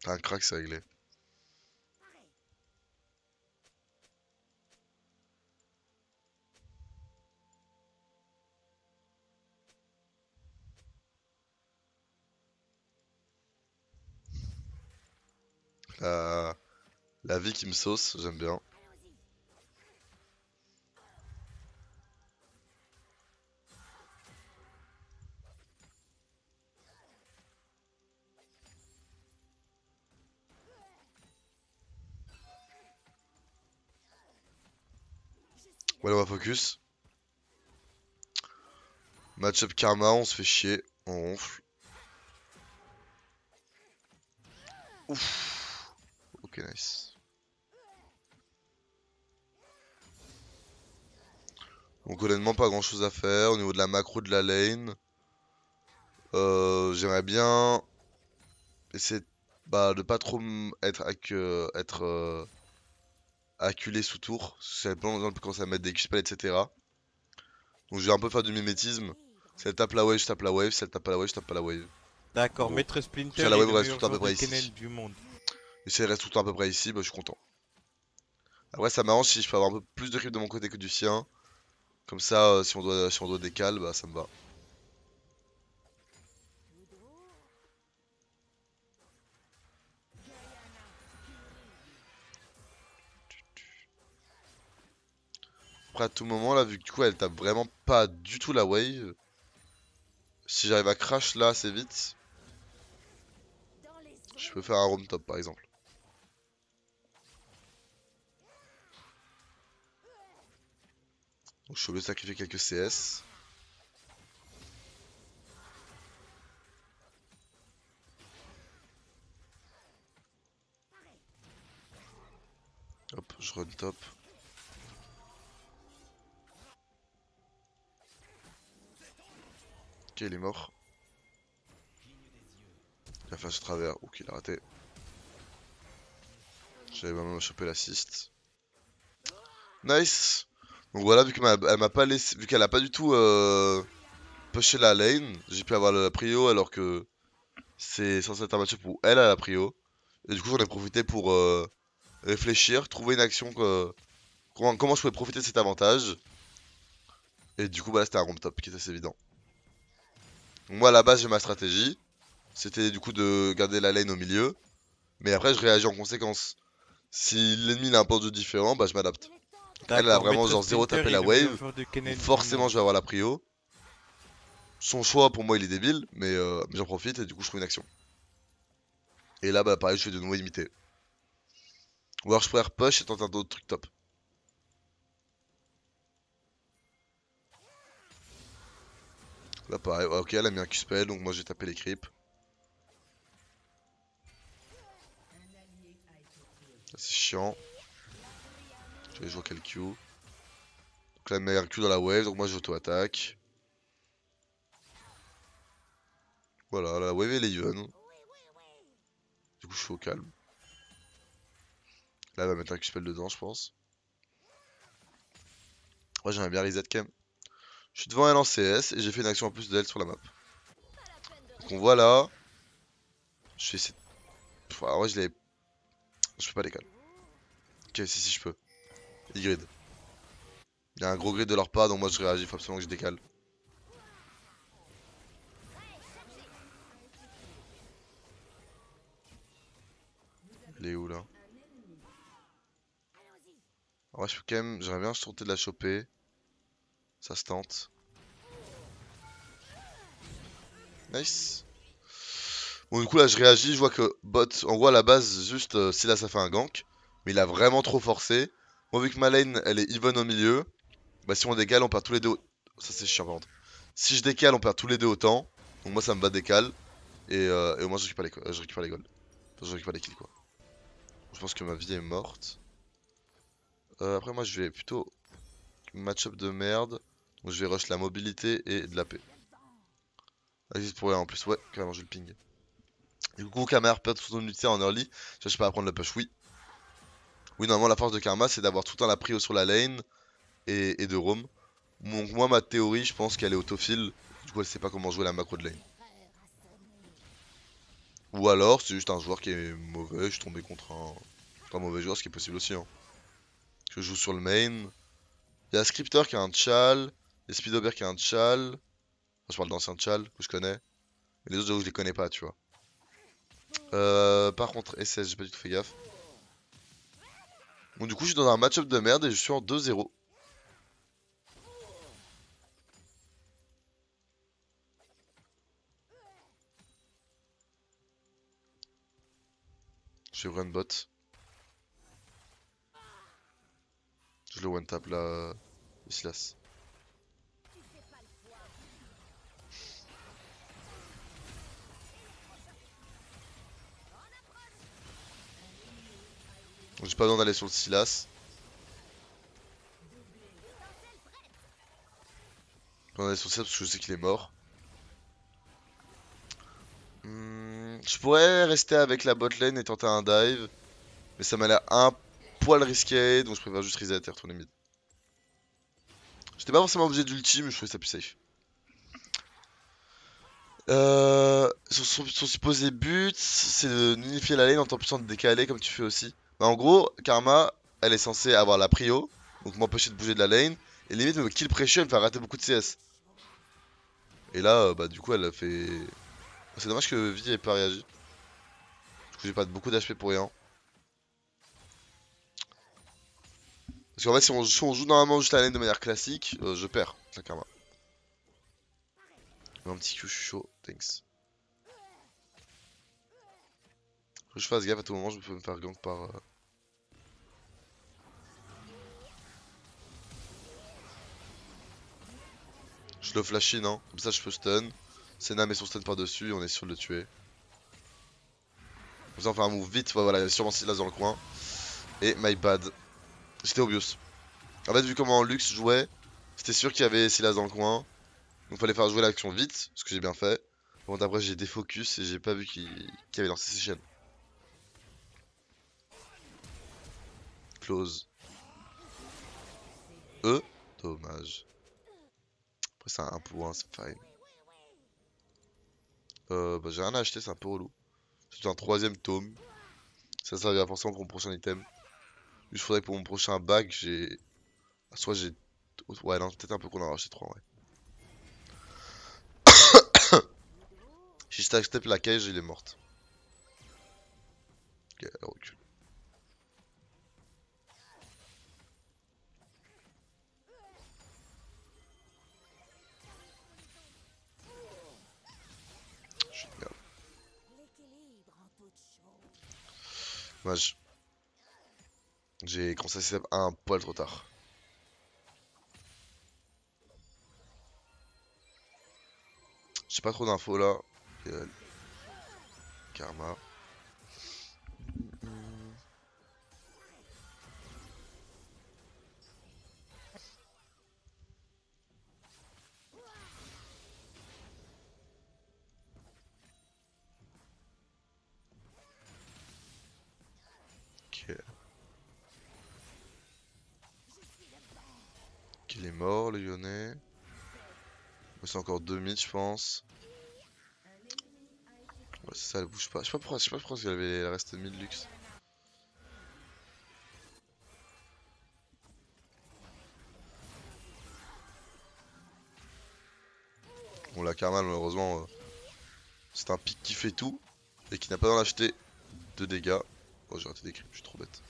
T'as un crack, c'est réglé. La... La vie qui me sauce, j'aime bien. Voilà, on va focus. Match-up Karma, on se fait chier. On ronfle. Ouf. Ok, nice. Donc honnêtement, pas grand-chose à faire. Au niveau de la macro de la lane, j'aimerais bien essayer de pas trop être acculé sous tour. Ça dépend quand on peut commencer à mettre des Q-spells, etc. Donc je vais un peu faire du mimétisme. Si elle tape la wave, je tape la wave. Si elle tape pas la wave, je tape pas la wave. En D'accord, gros. Maître Si Splinter la est wave le reste tout meilleur le temps à peu joueur de près Kennel ici. du monde. Et si elle reste tout le temps à peu près ici, bah je suis content. Après ça m'arrange si je peux avoir un peu plus de creep de mon côté que du sien. Comme ça, si on doit décaler, bah ça me va. Après à tout moment là, vu que du coup elle tape vraiment pas du tout la wave. Si j'arrive à crash là assez vite, je peux faire un roam top par exemple. Donc je suis obligé de sacrifier quelques CS. Hop, je run top. Ok, il est mort. Il a flash à travers. Ok, il a raté. J'avais même chopé l'assist. Nice. Donc voilà, vu qu'elle m'a pas laissé, vu qu'elle a pas du tout pushé la lane, j'ai pu avoir la prio alors que c'est censé être un match où elle a la prio. Et du coup, j'en ai profité pour réfléchir, trouver une action comment je pouvais profiter de cet avantage. Et du coup, bah là, c'était un roam top qui était assez évident. Donc moi, à la base, j'ai ma stratégie. C'était du coup de garder la lane au milieu. Mais après, je réagis en conséquence. Si l'ennemi a un point de vue différent, bah je m'adapte. Elle a D'accord, vraiment Maître genre zéro Splinter tapé est la le meilleur wave. joueur de Donc Kennel du forcément, monde. je vais avoir la prio. Son choix, pour moi, il est débile. Mais j'en profite et du coup, je trouve une action. Et là, bah pareil, je fais de nouveau imiter. Ou alors je pourrais repush et tenter un autre truc top. Là, pareil. Ouais, ok, elle a mis un Q-spell. Donc moi, j'ai tapé les creeps. C'est chiant. Je vais jouer quel Q. Donc là, elle met un Q dans la wave. Donc moi, j'auto-attaque. Voilà, la wave elle est even. Du coup, je suis au calme. Là, elle va mettre un Q-spell dedans, je pense. Moi, j'aimerais bien reset quand même. Je suis devant elle en CS et j'ai fait une action en plus d'elle sur la map. Donc on voit là. Je vais essayer de... En vrai, je l'ai... Je peux pas décaler. Ok, si, je peux. Il grid. Il y a un gros grid de leur part, donc moi je réagis, il faut absolument que je décale. Il est où là? En vrai, je peux quand même... J'aimerais bien tenter de la choper. Ça se tente. Nice. Bon, du coup là, je réagis, je vois que bot... En gros, à la base, juste, si là ça fait un gank. Mais il a vraiment trop forcé. Moi, vu que ma lane, elle est even au milieu. Bah si on décale, on perd tous les deux... Ça c'est chiant par contre. Si je décale, on perd tous les deux autant. Donc moi, ça me va décale. Et au moins, je récupère les golds. Enfin, je récupère les kills, quoi. Je pense que ma vie est morte. Après, moi, je vais plutôt match-up de merde. Donc, je vais rush la mobilité et de la paix. Existe pour rien en plus, ouais, carrément, j'ai le ping. Du coup, Karma perd son unité en early. Je peux pas prendre le push, oui. Oui, normalement, la force de Karma, c'est d'avoir tout le temps la prio sur la lane. et de roam. Donc moi ma théorie je pense qu'elle est autofile, du coup elle sait pas comment jouer la macro de lane. Ou alors c'est juste un joueur qui est mauvais, je suis tombé contre un mauvais joueur, ce qui est possible aussi hein. Je joue sur le main. Il y a Scripter qui a un Tchal, il y a Speedober qui a un Tchal. Enfin, je parle d'ancien Tchal que je connais. Mais les autres j'avoue je les connais pas tu vois. Par contre SS j'ai pas du tout fait gaffe. Bon du coup je suis dans un match-up de merde et je suis en 2-0. Je vais run bot. Je le one tap là. Silas. J'ai pas besoin d'aller sur le Silas. J'ai pas besoin d'aller sur le Silas parce que je sais qu'il est mort. Je pourrais rester avec la bot lane et tenter un dive. Mais ça m'a l'air un poil risqué. Donc je préfère juste reset et retourner mid. J'étais pas forcément obligé d'ulti mais je trouvais ça plus safe. Son supposé but, c'est de unifier la lane en t'empêchant de décaler comme tu fais aussi. Bah, en gros, Karma, elle est censée avoir la prio, donc m'empêcher de bouger de la lane, et limite me kill pressure et me faire rater beaucoup de CS. Et là, bah du coup, elle a fait... C'est dommage que Vi ait pas réagi. Du coup, j'ai pas beaucoup d'HP pour rien. Parce qu'en fait, si on joue normalement juste la lane de manière classique, je perds, la Karma. Un petit Q, je suis chaud, thanks. Faut que je fasse gaffe à tout moment, je peux me faire gank par... Je le flash in, hein. Comme ça je peux stun. Senna met son stun par dessus et on est sûr de le tuer. Comme ça on fait un move vite, ouais, voilà, il y a sûrement Silas dans le coin. Et my bad. J'étais obvious. En fait vu comment Lux jouait, c'était sûr qu'il y avait Silas dans le coin. Donc fallait faire jouer l'action vite, ce que j'ai bien fait. Bon après j'ai défocus et j'ai pas vu qu'il avait lancé ses chaînes. Close. Dommage. Après c'est un point, c'est fine. Bah j'ai rien à acheter, c'est un peu relou. C'est un troisième tome. Ça servira forcément pour mon prochain item. Juste faudrait que pour mon prochain bag j'ai... Soit j'ai... Ouais non, peut-être un peu qu'on en a racheté 3 ouais. Si je step la cage, il est morte. Ok, elle recule. Je suis de merde. Dommage. J'ai commencé à step un poil trop tard. J'ai pas trop d'infos là. Karma. Ok. Qu'il est mort, le lyonnais. C'est encore 2 mid, je pense. Ouais, c'est ça, elle bouge pas. Je sais pas pourquoi elle reste mid luxe. Bon, la Karma, malheureusement, c'est un pic qui fait tout et qui n'a pas d'en acheter de dégâts. Oh, j'ai raté des creeps, je suis trop bête.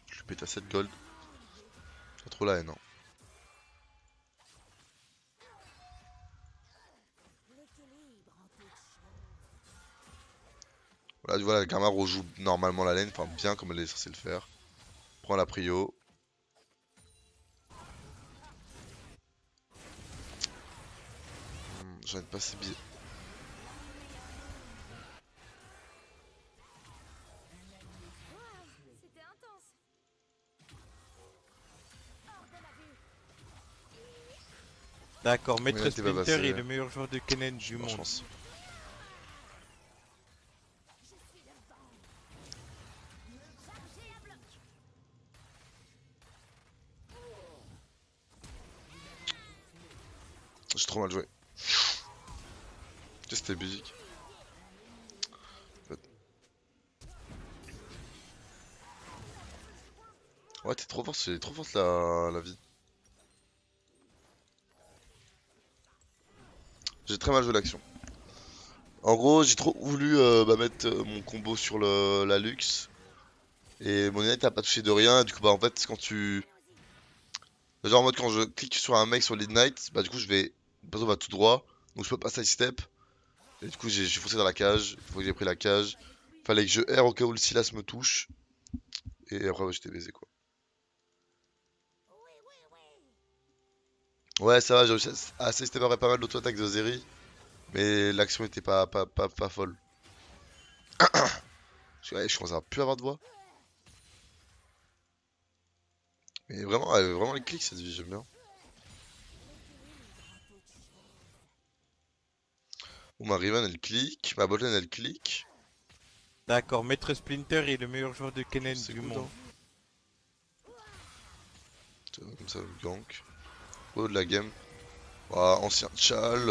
Je lui pète à 7 gold. Pas trop la haine, hein. Voilà, la Karma rejoue normalement la lane, enfin bien comme elle est censée le faire. Prend la prio. J'en ai pas si bien. D'accord, Mais Maître là, t'es pas Splinter est passé. le meilleur joueur de Kennen J'ai du pas de monde. chance. J'ai trop mal joué. C'était musique. Ouais, t'es trop fort, c'est trop forte la vie. J'ai très mal joué l'action. En gros, j'ai trop voulu mettre mon combo sur la Lux. Et mon Ignite a pas touché de rien. Et du coup, bah en fait, quand tu. Genre en mode, quand je clique sur un mec sur l'Ignite, bah du coup, je vais. Le perso va tout droit. Donc je peux pas side step. Et du coup, j'ai foncé dans la cage. Une fois que j'ai pris la cage, fallait que je erre au cas où le Silas me touche. Et après, ouais, j'étais baisé quoi. Ouais, ça va, j'ai réussi à side step après pas mal d'auto-attaques de Zeri. Mais l'action était pas folle. Ouais, je commence à plus avoir de voix. Mais vraiment, vraiment les clics cette vie, j'aime bien. Bon, ma Riven elle clique, ma botlane elle clique. D'accord, Maître Splinter est le meilleur joueur de Bon, Kennen c'est du good, monde. hein. Comme ça, le gank. Oh, de la game. Ah, ancien Chal.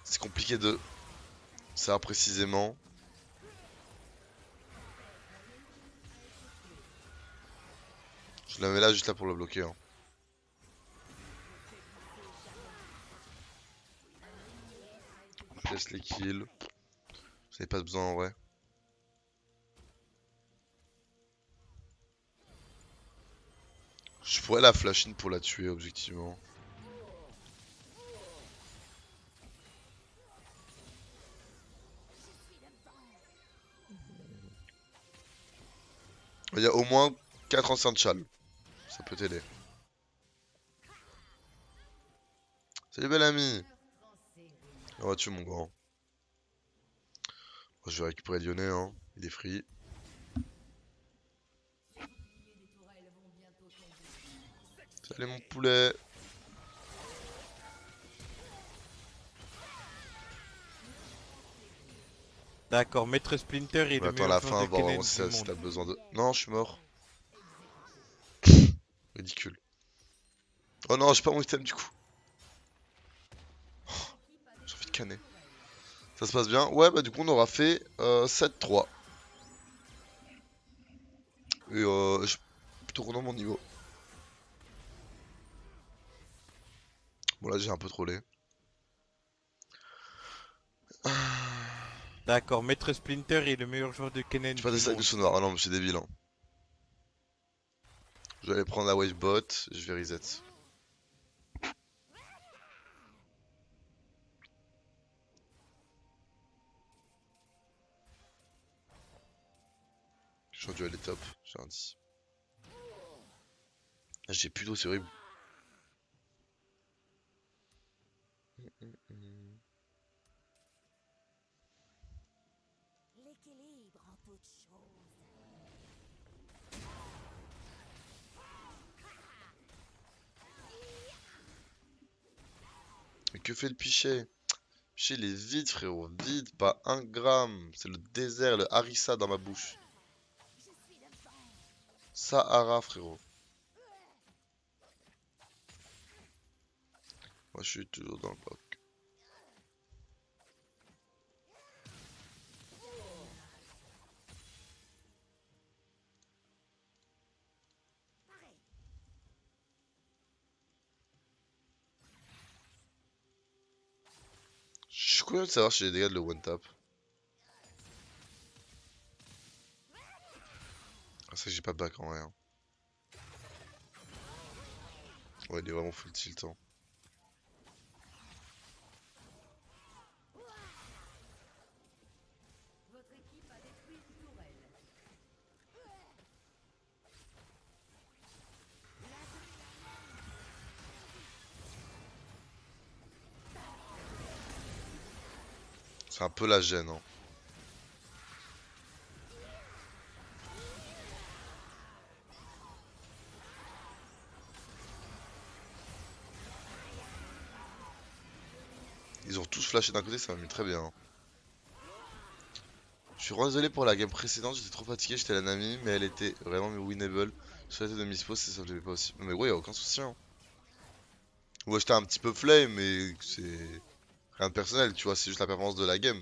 C'est compliqué de savoir précisément. Je la mets là, juste là pour le bloquer, hein. Je laisse les kills. Vous n'avez pas besoin en vrai. Je pourrais la flash in pour la tuer, objectivement. Il y a au moins 4 anciens Chal. Ça peut t'aider. Salut, bel ami. On va tuer mon grand. Moi, je vais récupérer Lyonnais, hein. Il est free. Salut, mon poulet. D'accord, Maître Splinter est On le attend meilleur la joueur fin, de voir vraiment Kennen si du si monde. t'as besoin de. Non, je suis mort. Ridicule. Oh non, j'ai pas mon item du coup. J'ai envie de canner. Ça se passe bien. Ouais, bah du coup, on aura fait 7-3. Et je suis plutôt content de mon niveau. Bon, là, j'ai un peu trollé. D'accord, Maître Splinter est le meilleur joueur de Je Kennen fais des du sacs de monde. sonar. Ah non, mais c'est débile. Hein. Je vais aller prendre la wave bot. Je vais reset. J'aurais dû aller top. J'ai un 10. Ah, j'ai plus d'eau, c'est horrible. L'équilibre en toute chose. Mais que fait le pichet? Pichet, il est vide, frérot. Vide, pas un gramme. C'est le désert, le harissa dans ma bouche. Je suis le vent. Sahara, frérot. Moi, je suis toujours dans le bloc. Je suis curieux de savoir si j'ai des dégâts de le one tap. Ah, ça, j'ai pas de back en vrai. Hein. Ouais, il est vraiment full tilt. Hein. C'est un peu la gêne. Hein. Ils ont tous flashé d'un côté, ça m'a mis très bien. Je suis désolé pour la game précédente, j'étais trop fatigué, j'étais la Nami, mais elle était vraiment winnable. Sur la tête de Miss Pose, ça je l'avais pas aussi. Mais ouais, y'a aucun souci. Hein. Ouais, j'étais un petit peu flame, mais c'est rien de personnel, tu vois, c'est juste la performance de la game.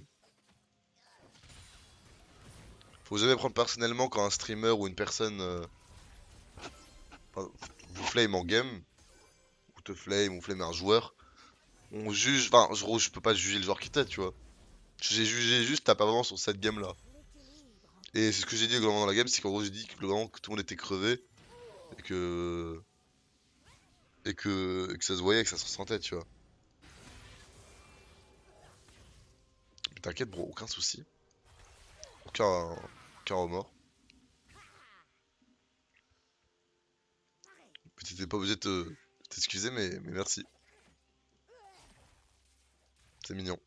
Faut jamais prendre personnellement quand un streamer ou une personne vous flame en game, ou te flame, ou flame un joueur. On juge, enfin, je peux pas juger le joueur qui t'aide, tu vois. J'ai jugé juste ta performance sur cette game là. Et c'est ce que j'ai dit globalement dans la game, c'est qu'en gros j'ai dit que globalement que tout le monde était crevé et que et que ça se voyait, que ça se ressentait, tu vois. Mais t'inquiète bro, aucun souci, aucun remords. T'étais pas obligé de t'excuser, mais merci, c'est mignon.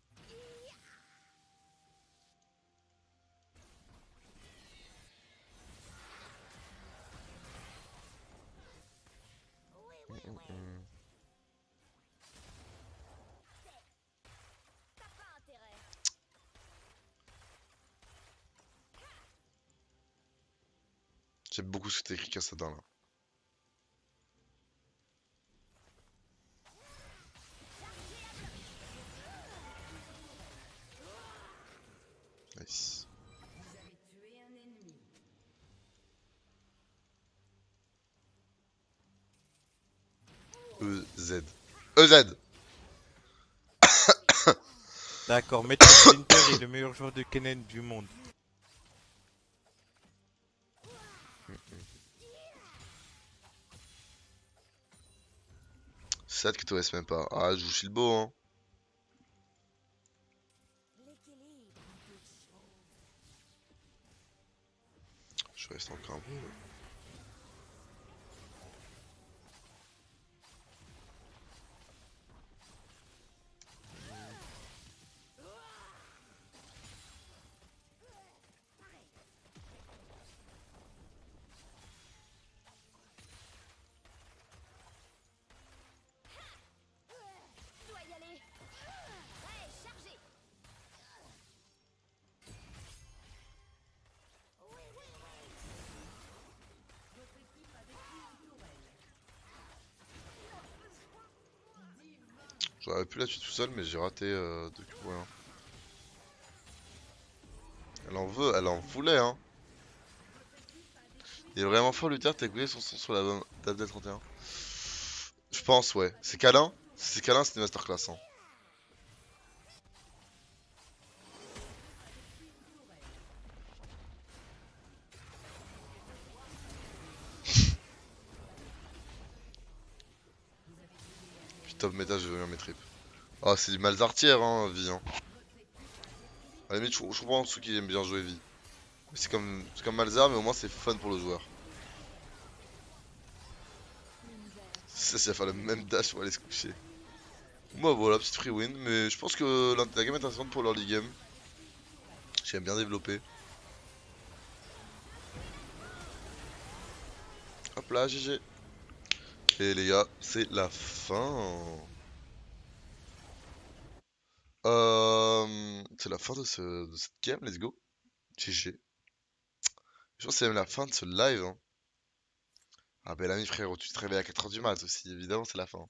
J'aime beaucoup ce que t'as écrit Cassadin là. Nice. EZ. EZ. D'accord, Maître Splinter est le meilleur joueur de Kennen du monde. C'est sad que tu restes même pas. Ah, je joue Shilbo hein. L'équilibre en toute chose. Je reste encore un peu. Dois y aller. Ouais, chargez. Oui, oui, J'aurais pu la tuer tout seul, mais j'ai raté deux coups. Ouais, hein. Elle en voulait, hein. Il est vraiment fort, Luther, t'as écouté son son sur la date del 31. Je pense, ouais. C'est câlin. Si c'est câlin, c'est une masterclass. Hein. Puis top méta, je vais venir mes tripes. Ah, c'est du Malzartière, hein, vie. Hein. À la limite, je comprends ceux qui aiment bien jouer vie. C'est comme Malzar, mais au moins c'est fun pour le joueur. Ça, c'est à faire le même dash pour aller se coucher. Moi, voilà, petite free win. Mais je pense que la game est intéressante pour l'early game. J'aime bien développer. Hop là, GG. Et les gars, c'est la fin. C'est la fin de cette game, let's go. GG. Je pense que c'est même la fin de ce live. Hein. Ah, bel ami frérot, tu te réveilles à 4h du mat aussi, évidemment, c'est la fin.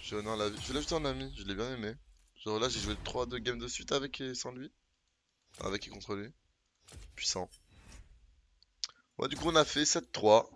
Je l'ai ajouté en ami, je l'ai bien aimé. Genre là, j'ai joué 3-2 games de suite avec et sans lui. Enfin, avec et contre lui. Puissant. Ouais, du coup, on a fait 7-3.